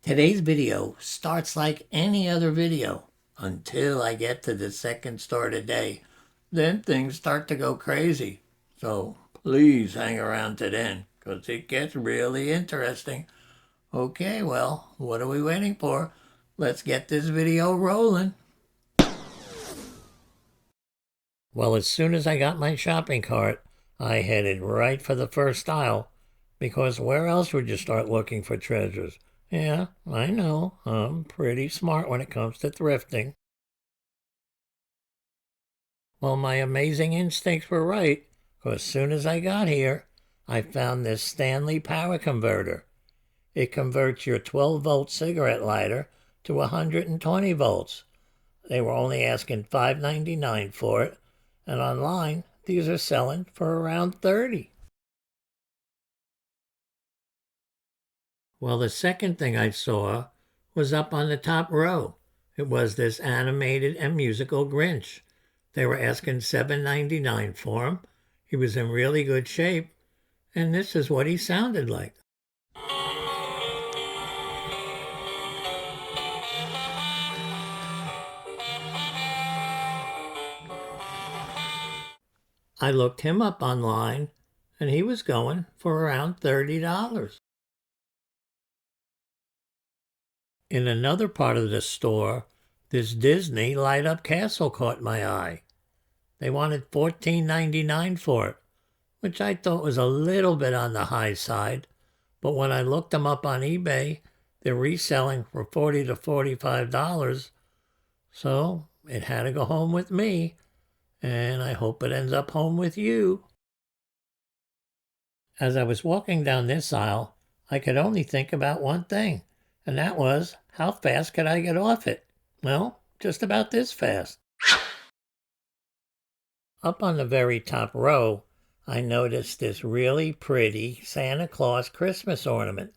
Today's video starts like any other video until I get to the second store today. Then things start to go crazy. So please hang around to then, because it gets really interesting. Okay, well, what are we waiting for? Let's get this video rolling. Well, as soon as I got my shopping cart, I headed right for the first aisle, because where else would you start looking for treasures? Yeah, I know, I'm pretty smart when it comes to thrifting. Well, my amazing instincts were right, because as soon as I got here, I found this Stanley power converter. It converts your 12-volt cigarette lighter to 120 volts. They were only asking $5.99 for it, and online, these are selling for around $30. Well, the second thing I saw was up on the top row. It was this animated and musical Grinch. They were asking $7.99 for him. He was in really good shape, and this is what he sounded like. I looked him up online, and he was going for around $30. In another part of the store, this Disney light-up castle caught my eye. They wanted $14.99 for it, which I thought was a little bit on the high side, but when I looked them up on eBay, they're reselling for $40 to $45, so it had to go home with me, and I hope it ends up home with you. As I was walking down this aisle, I could only think about one thing, and that was, how fast could I get off it? Well, just about this fast. Up on the very top row, I noticed this really pretty Santa Claus Christmas ornament.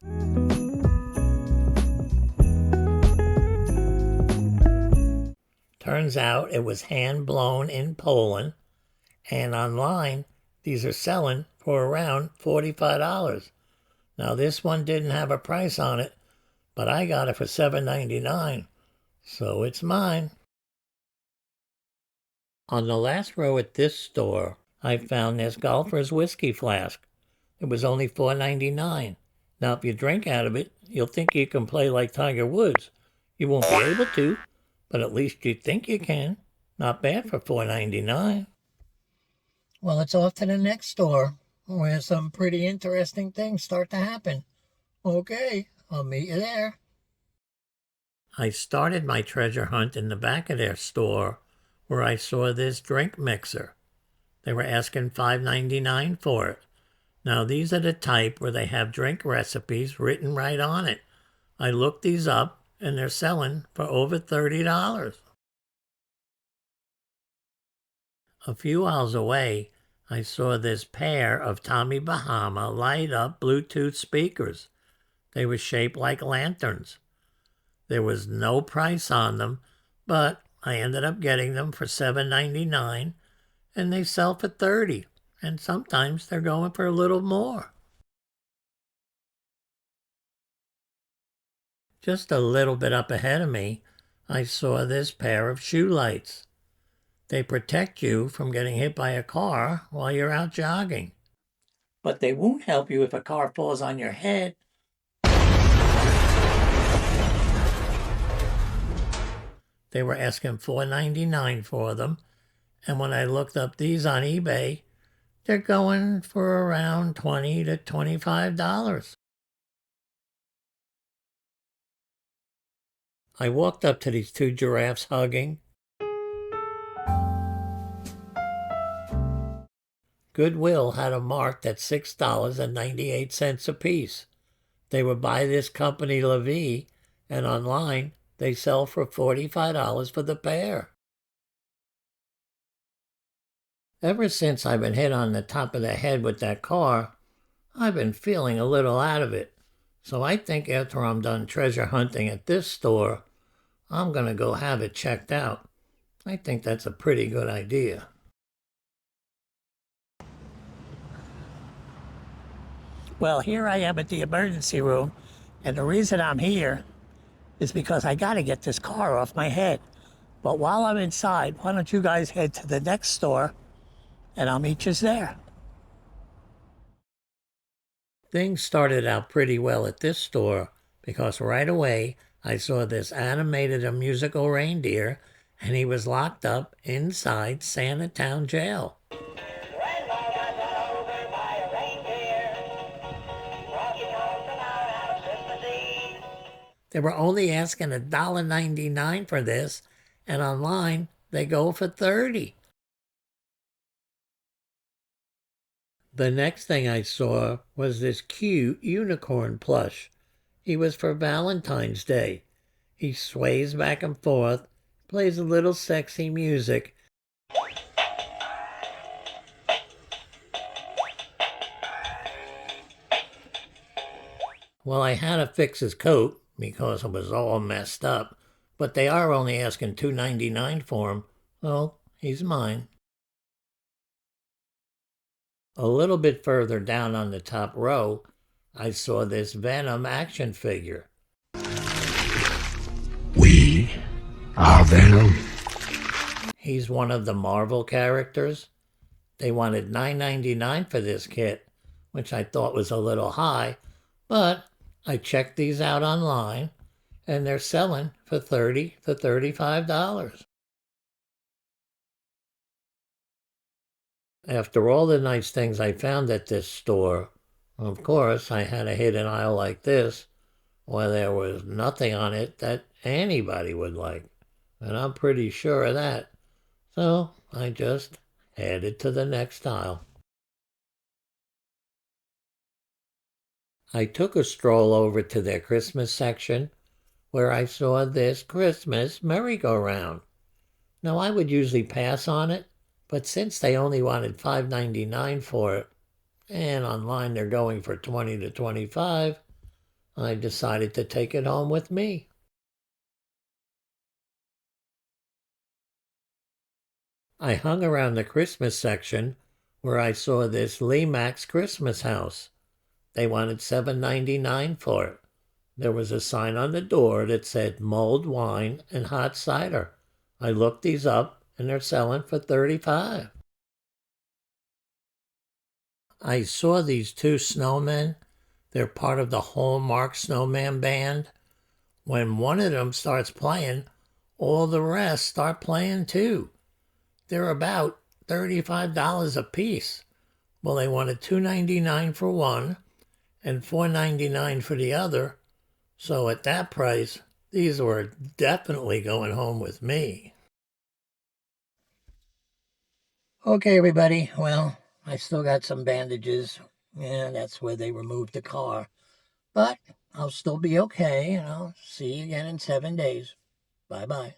Turns out it was hand-blown in Poland, and online, these are selling for around $45. Now, this one didn't have a price on it, but I got it for $7.99, so it's mine. On the last row at this store, I found this golfer's whiskey flask. It was only $4.99. Now, if you drink out of it, you'll think you can play like Tiger Woods. You won't be able to, but at least you think you can. Not bad for $4.99. Well, it's off to the next store, where some pretty interesting things start to happen. Okay, I'll meet you there. I started my treasure hunt in the back of their store, where I saw this drink mixer. They were asking $5.99 for it. Now, these are the type where they have drink recipes written right on it. I looked these up, and they're selling for over $30. A few aisles away, I saw this pair of Tommy Bahama light-up Bluetooth speakers. They were shaped like lanterns. There was no price on them, but I ended up getting them for $7.99, and they sell for $30, and sometimes they're going for a little more. Just a little bit up ahead of me, I saw this pair of shoe lights. They protect you from getting hit by a car while you're out jogging. But they won't help you if a car falls on your head. They were asking $4.99 for them, and when I looked up these on eBay, they're going for around $20 to $25. I walked up to these two giraffes hugging. Goodwill had them marked at $6.98 a piece. They were by this company LaVie, and online they sell for $45 for the pair. Ever since I've been hit on the top of the head with that car, I've been feeling a little out of it. So I think after I'm done treasure hunting at this store, I'm going to go have it checked out. I think that's a pretty good idea. Well, here I am at the emergency room, and the reason I'm here is because I got to get this car off my head. But while I'm inside, why don't you guys head to the next store and I'll meet you there. Things started out pretty well at this store because right away I saw this animated and musical reindeer and he was locked up inside Santa Town Jail. They were only asking $1.99 for this, and online they go for $30. The next thing I saw was this cute unicorn plush. He was for Valentine's Day. He sways back and forth, plays a little sexy music. Well, I had to fix his coat because it was all messed up, but they are only asking $2.99 for him. Well, he's mine. A little bit further down on the top row, I saw this Venom action figure. We are Venom. He's one of the Marvel characters. They wanted $9.99 for this kit, which I thought was a little high, but I checked these out online, and they're selling for $30 to $35. After all the nice things I found at this store, of course, I had to hit an aisle like this where there was nothing on it that anybody would like. And I'm pretty sure of that. So I just headed to the next aisle. I took a stroll over to their Christmas section where I saw this Christmas merry-go-round. Now, I would usually pass on it, but since they only wanted $5.99 for it, and online they're going for $20 to $25, I decided to take it home with me. I hung around the Christmas section where I saw this Lemax Christmas house. They wanted $7.99 for it. There was a sign on the door that said mulled wine and hot cider. I looked these up and they're selling for $35. I saw these two snowmen. They're part of the Hallmark Snowman Band. When one of them starts playing, all the rest start playing too. They're about $35 a piece. Well, they wanted $2.99 for one and $4.99 for the other. So at that price, these were definitely going home with me. Okay, everybody. Well, I still got some bandages. Yeah, that's where they removed the car. But I'll still be okay, and I'll see you again in 7 days. Bye-bye.